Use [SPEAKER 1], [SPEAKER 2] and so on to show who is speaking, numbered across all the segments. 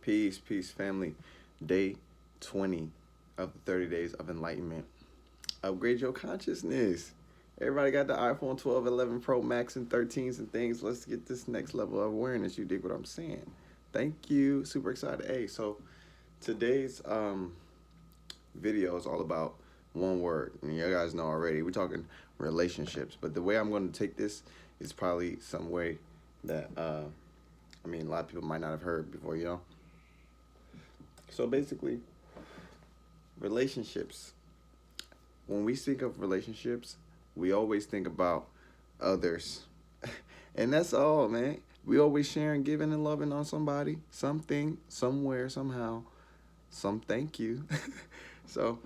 [SPEAKER 1] Peace, peace, family. Day 20 of the 30 days of enlightenment. Upgrade your consciousness. Everybody got the iPhone 12, 11 Pro Max, and 13s and things. Let's get this next level of awareness. You dig what I'm saying? Thank you. Super excited. Hey, so today's video is all about one word. And you guys know already. We're talking relationships. But the way I'm going to take this is probably some way that, a lot of people might not have heard before, So basically, relationships. When we think of relationships, we always think about others. And that's all, man. We always sharing, giving, and loving on somebody, something, somewhere, somehow. Some thank you. So,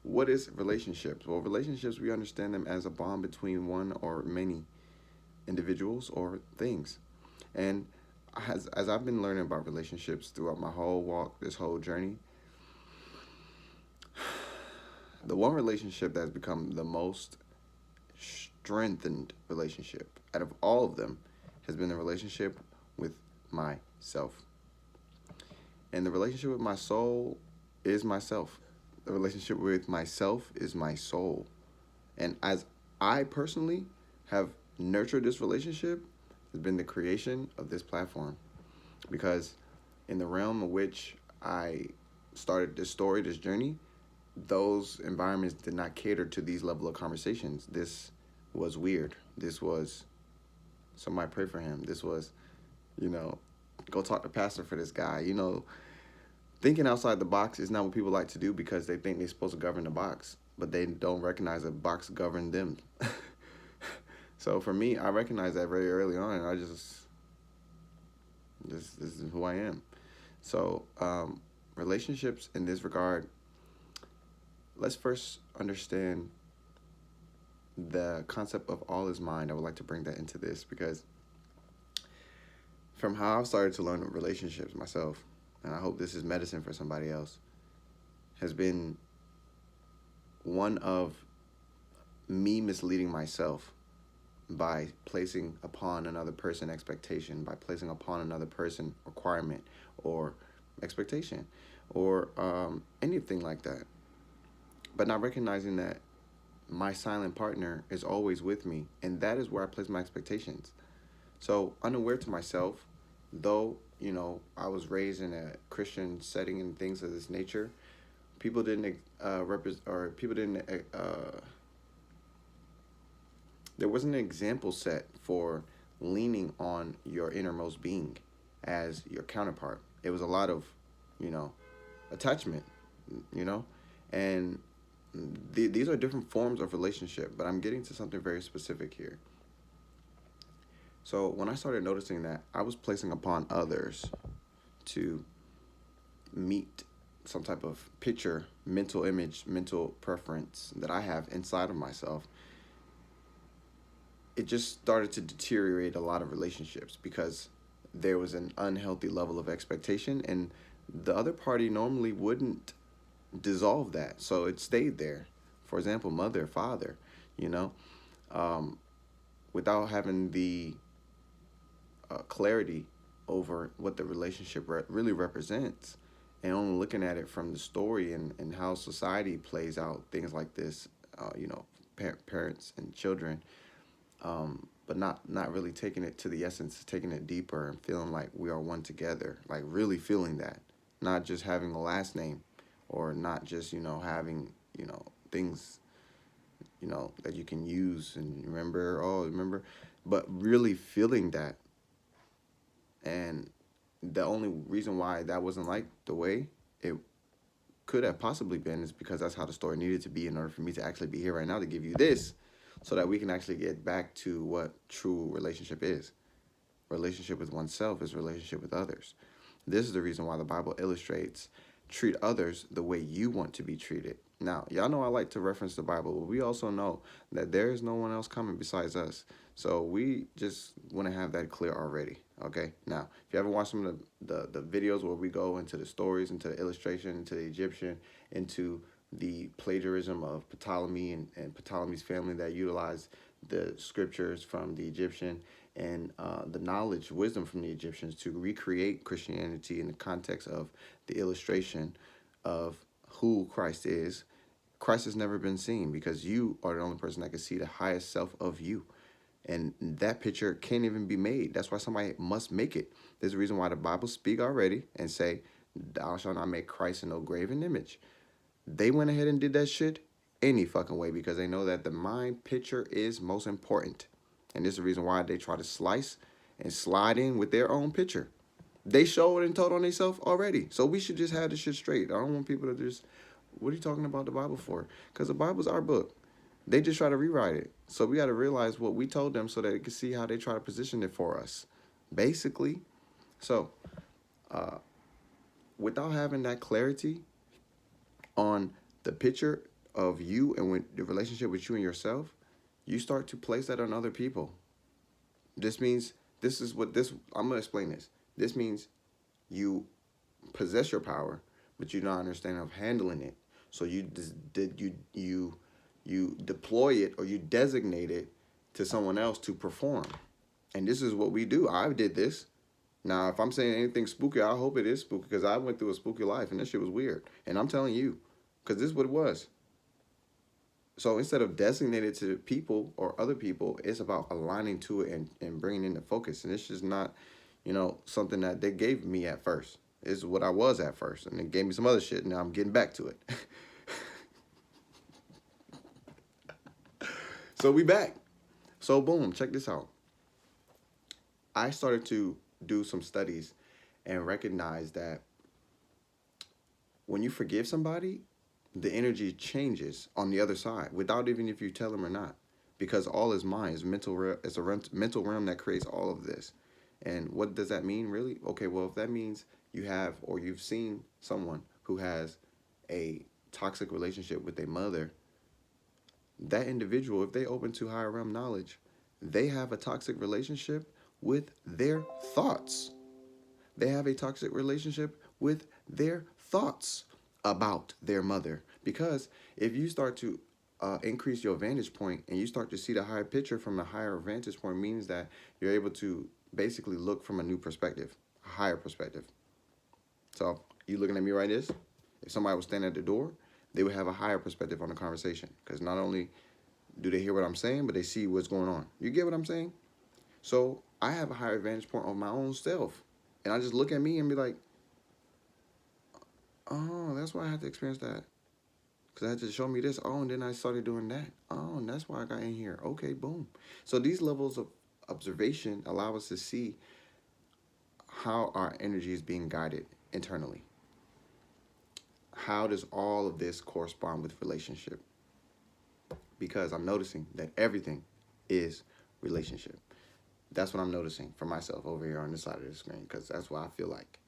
[SPEAKER 1] what is relationships? Well, relationships, we understand them as a bond between one or many individuals or things. And as I've been learning about relationships throughout my whole walk, this whole journey, the one relationship that's become the most strengthened relationship out of all of them has been the relationship with myself. And the relationship with my soul is myself. The relationship with myself is my soul. And as I personally have nurtured this relationship, has been the creation of this platform. Because in the realm of which I started this story, this journey, those environments did not cater to these level of conversations. This was weird. This was, somebody pray for him. This was, go talk to pastor for this guy. Thinking outside the box is not what people like to do because they think they're supposed to govern the box, but they don't recognize that box governed them. So for me, I recognized that very early on, and I this is who I am. So relationships in this regard, let's first understand the concept of all is mind. I would like to bring that into this because from how I've started to learn relationships myself, and I hope this is medicine for somebody else, has been one of me misleading myself by placing upon another person expectation, by placing upon another person requirement or expectation or anything like that. But not recognizing that my silent partner is always with me, and that is where I place my expectations. So unaware to myself, though, I was raised in a Christian setting and things of this nature, people didn't there wasn't an example set for leaning on your innermost being as your counterpart. It was a lot of, attachment, and these are different forms of relationship, but I'm getting to something very specific here. So when I started noticing that I was placing upon others to meet some type of picture, mental image, mental preference that I have inside of myself, it just started to deteriorate a lot of relationships because there was an unhealthy level of expectation, and the other party normally wouldn't dissolve that. So it stayed there. For example, mother, father, without having the clarity over what the relationship really represents, and only looking at it from the story and how society plays out things like this, parents and children, but not really taking it to the essence, taking it deeper and feeling like we are one together, like really feeling that, not just having a last name or not just, having, things, that you can use and remember, but really feeling that. And the only reason why that wasn't like the way it could have possibly been is because that's how the story needed to be in order for me to actually be here right now to give you this, so that we can actually get back to what true relationship is. Relationship with oneself is relationship with others. This is the reason why the Bible illustrates treat others the way you want to be treated. Now, y'all know I like to reference the Bible, but we also know that there is no one else coming besides us. So we just want to have that clear already, okay? Now, if you ever watched some of the videos where we go into the stories, into the illustration, into the Egyptian, into the plagiarism of Ptolemy and Ptolemy's family that utilized the scriptures from the Egyptian and the knowledge, wisdom from the Egyptians to recreate Christianity in the context of the illustration of who Christ is. Christ has never been seen because you are the only person that can see the highest self of you. And that picture can't even be made. That's why somebody must make it. There's a reason why the Bible speak already and say, thou shalt not make Christ in no graven image. They went ahead and did that shit any fucking way because they know that the mind picture is most important. And this is the reason why they try to slice and slide in with their own picture. They showed and told on themselves already. So we should just have this shit straight. I don't want people to just, what are you talking about the Bible for? Because the Bible's our book. They just try to rewrite it. So we got to realize what we told them so that they can see how they try to position it for us. Basically. So, without having that clarity on the picture of you and when the relationship with you and yourself, you start to place that on other people. This means I'm going to explain this. This means you possess your power, but you don't understand of handling it. So you deploy it or you designate it to someone else to perform. And this is what we do. I did this. Now, if I'm saying anything spooky, I hope it is spooky because I went through a spooky life and this shit was weird. And I'm telling you, because this is what it was. So instead of designating it to people or other people, it's about aligning to it and bringing in the focus. And it's just not, something that they gave me at first. It's what I was at first. And they gave me some other shit. Now I'm getting back to it. So we back. So boom, check this out. I started to do some studies and recognize that when you forgive somebody, the energy changes on the other side without even if you tell them or not, because all is mind. It's it's a mental realm that creates all of this. And what does that mean, really? Okay, well, if that means you have or you've seen someone who has a toxic relationship with their mother, that individual, if they open to higher realm knowledge, they have a toxic relationship with their thoughts. They have a toxic relationship with their thoughts about their mother. Because if you start to increase your vantage point and you start to see the higher picture from a higher vantage point, means that you're able to basically look from a new perspective, a higher perspective. So you looking at me right this? If somebody was standing at the door, they would have a higher perspective on the conversation. Because not only do they hear what I'm saying, but they see what's going on. You get what I'm saying? So I have a higher vantage point on my own self. And I just look at me and be like, oh, that's why I had to experience that. Because I had to show me this. Oh, and then I started doing that. Oh, and that's why I got in here. Okay, boom. So these levels of observation allow us to see how our energy is being guided internally. How does all of this correspond with relationship? Because I'm noticing that everything is relationship. That's what I'm noticing for myself over here on this side of the screen, because that's what I feel like.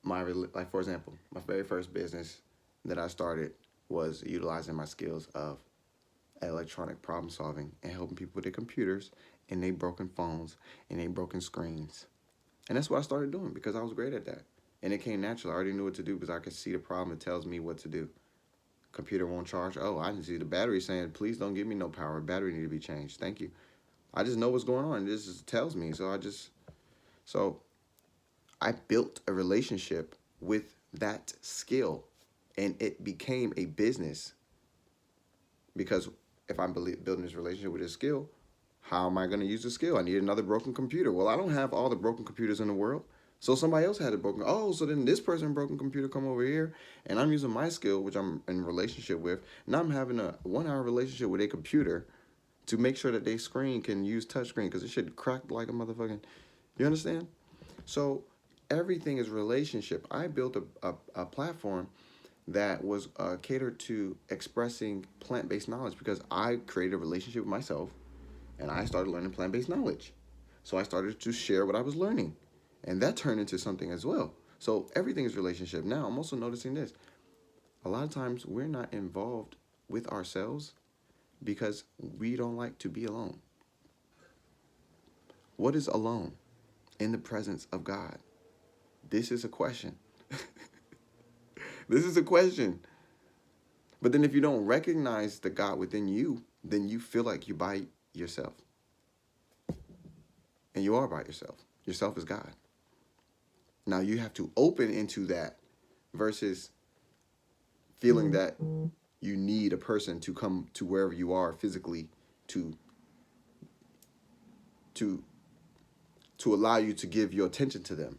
[SPEAKER 1] For example, my very first business that I started was utilizing my skills of electronic problem solving and helping people with their computers and their broken phones and their broken screens. And that's what I started doing because I was great at that. And it came natural. I already knew what to do because I could see the problem. It tells me what to do. Computer won't charge. Oh, I can see the battery saying, please don't give me no power. Battery need to be changed. Thank you. I just know what's going on. This just tells me. So I built a relationship with that skill, and it became a business. Because if I'm building this relationship with this skill, how am I going to use the skill? I need another broken computer. Well, I don't have all the broken computers in the world. So somebody else had a broken. Oh, so then this person broken computer come over here, and I'm using my skill, which I'm in relationship with. Now I'm having a 1 hour relationship with a computer to make sure that their screen can use touchscreen because it should crack like a motherfucking. You understand? So everything is relationship. I built a platform that was catered to expressing plant-based knowledge because I created a relationship with myself and I started learning plant-based knowledge. So I started to share what I was learning, and that turned into something as well. So everything is relationship. Now I'm also noticing this. A lot of times we're not involved with ourselves because we don't like to be alone. What is alone in the presence of God? This is a question. This is a question. But then if you don't recognize the God within you, then you feel like you by yourself. And you are by yourself. Yourself is God. Now you have to open into that versus feeling that you need a person to come to wherever you are physically to to to allow you to give your attention to them.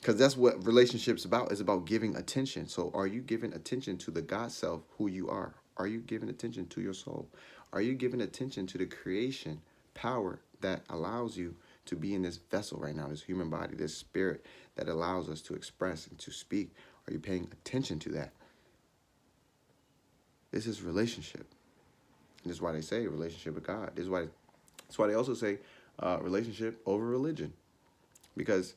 [SPEAKER 1] Because that's what relationships about, is about giving attention. So are you giving attention to the God self, who you are? Are you giving attention to your soul? Are you giving attention to the creation power that allows you to be in this vessel right now, this human body, this spirit that allows us to express and to speak? Are you paying attention to that? This is relationship. And this is why they say relationship with God. That's why they also say relationship over religion. Because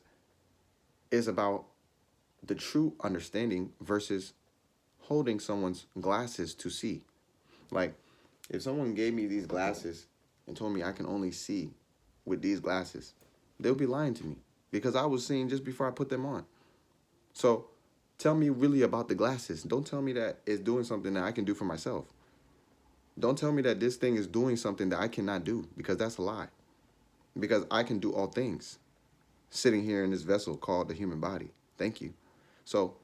[SPEAKER 1] it's about the true understanding versus holding someone's glasses to see. Like, if someone gave me these glasses and told me I can only see with these glasses, they'll be lying to me because I was seeing just before I put them on. So tell me really about the glasses. Don't tell me that it's doing something that I can do for myself. Don't tell me that this thing is doing something that I cannot do, because that's a lie. Because I can do all things sitting here in this vessel called the human body. Thank you. So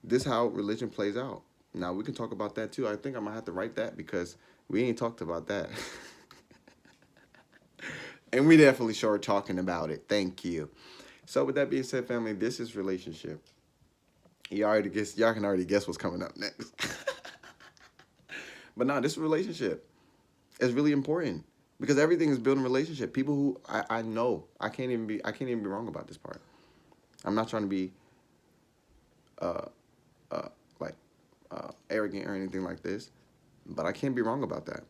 [SPEAKER 1] this is how religion plays out. Now we can talk about that too. I think I'm gonna have to write that because we ain't talked about that. And we definitely sure talking about it. Thank you. So with that being said, family, this is relationship. Y'all can already guess what's coming up next. But no, this relationship is really important because everything is building relationship. People who I know, I can't even be wrong about this part. I'm not trying to be uh like arrogant or anything like this, but I can't be wrong about that.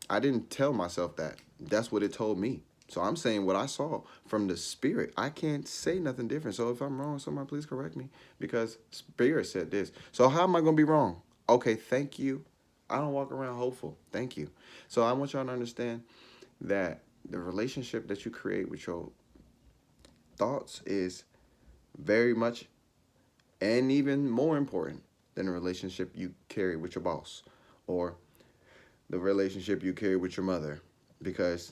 [SPEAKER 1] I didn't tell myself that. That's what it told me. So I'm saying what I saw from the spirit. I can't say nothing different. So if I'm wrong, somebody please correct me, because spirit said this. So how am I going to be wrong? Okay, thank you. I don't walk around hopeful. Thank you. So I want y'all to understand that the relationship that you create with your thoughts is very much and even more important than the relationship you carry with your boss or the relationship you carry with your mother, because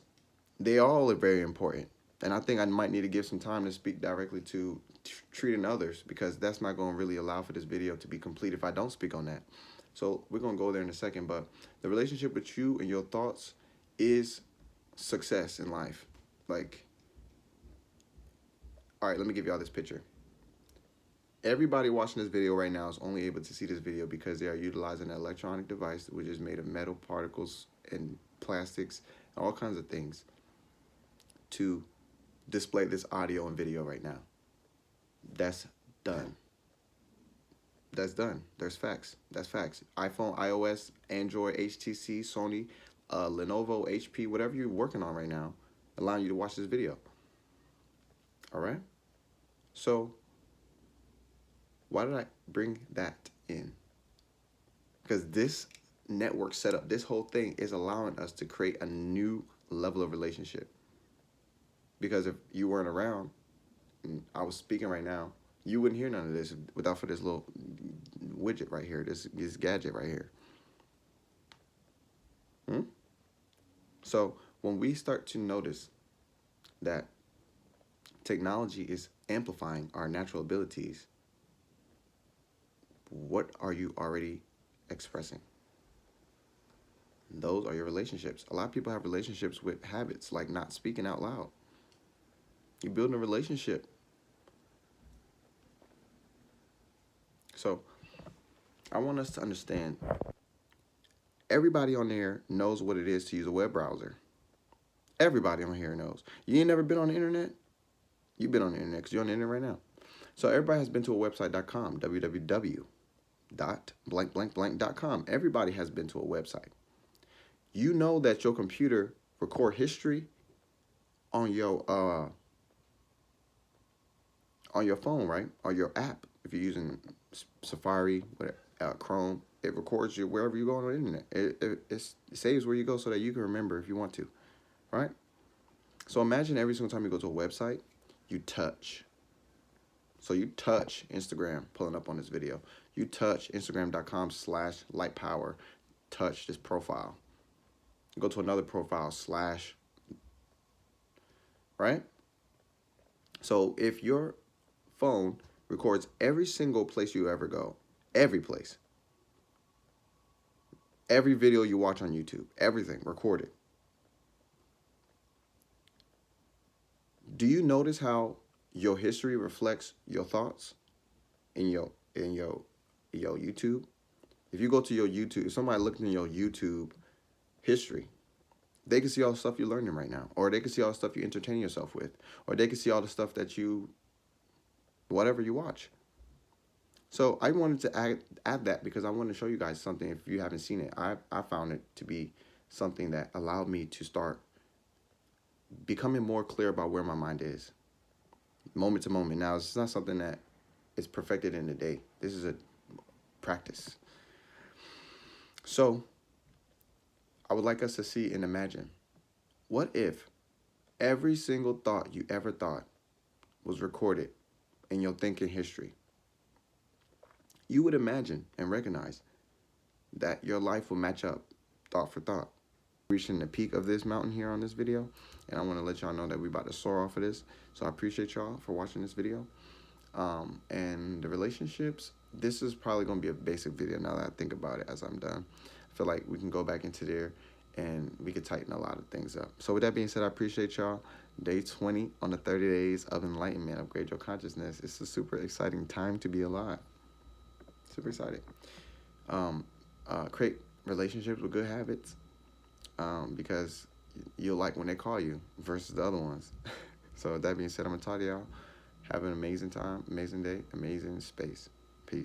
[SPEAKER 1] they all are very important. And I think I might need to give some time to speak directly to treating others, because that's not going to really allow for this video to be complete if I don't speak on that. So we're going to go there in a second. But the relationship with you and your thoughts is success in life. Like, all right, let me give y'all this picture. Everybody watching this video right now is only able to see this video because they are utilizing an electronic device which is made of metal particles and plastics and all kinds of things to display this audio and video right now. That's done. That's done. There's facts. That's facts. iPhone, iOS, Android, HTC, Sony, Lenovo, HP, whatever you're working on right now, allowing you to watch this video. All right? So why did I bring that in? Because this network setup, this whole thing is allowing us to create a new level of relationship. Because if you weren't around and I was speaking right now, you wouldn't hear none of this without for this little widget right here, this gadget right here. So when we start to notice that technology is amplifying our natural abilities, what are you already expressing? Those are your relationships. A lot of people have relationships with habits, like not speaking out loud. You're building a relationship. So I want us to understand, everybody on there knows what it is to use a web browser. Everybody on here knows. You ain't never been on the internet? You've been on the internet because you're on the internet right now. So everybody has been to a website.com, www.blankblankblank.com. Everybody has been to a website. You know that your computer record history on your phone, right? Or your app. If you're using Safari, whatever, Chrome, it records you wherever you go on the internet. It saves where you go so that you can remember if you want to, right? So imagine every single time you go to a website, you touch. So you touch Instagram, pulling up on this video. You touch Instagram.com/lightpower. Touch this profile. Go to another profile slash, right? So if your phone records every single place you ever go, every place, every video you watch on YouTube, everything recorded. Do you notice how your history reflects your thoughts in your YouTube? If you go to your YouTube, if somebody looked in your YouTube history, they can see all the stuff you're learning right now, or they can see all the stuff you entertain yourself with, or they can see all the stuff that you, whatever you watch. So I wanted to add that because I want to show you guys something. If you haven't seen it, I found it to be something that allowed me to start becoming more clear about where my mind is, moment to moment. Now, it's not something that is perfected in a day. This is a practice. So I would like us to see and imagine, what if every single thought you ever thought was recorded in your thinking history? You would imagine and recognize that your life will match up thought for thought. Reaching the peak of this mountain here on this video, and I want to let y'all know that we're about to soar off of this. So I appreciate y'all for watching this video. And the relationships, this is probably going to be a basic video now that I think about it as I'm done. I feel like we can go back into there and we could tighten a lot of things up. So with that being said, I appreciate y'all. Day 20 on the 30 days of enlightenment, upgrade your consciousness. It's a super exciting time to be alive. Super excited. Create relationships with good habits, because you'll like when they call you versus the other ones. So with that being said, I'm going to talk to y'all. Have an amazing time, amazing day, amazing space.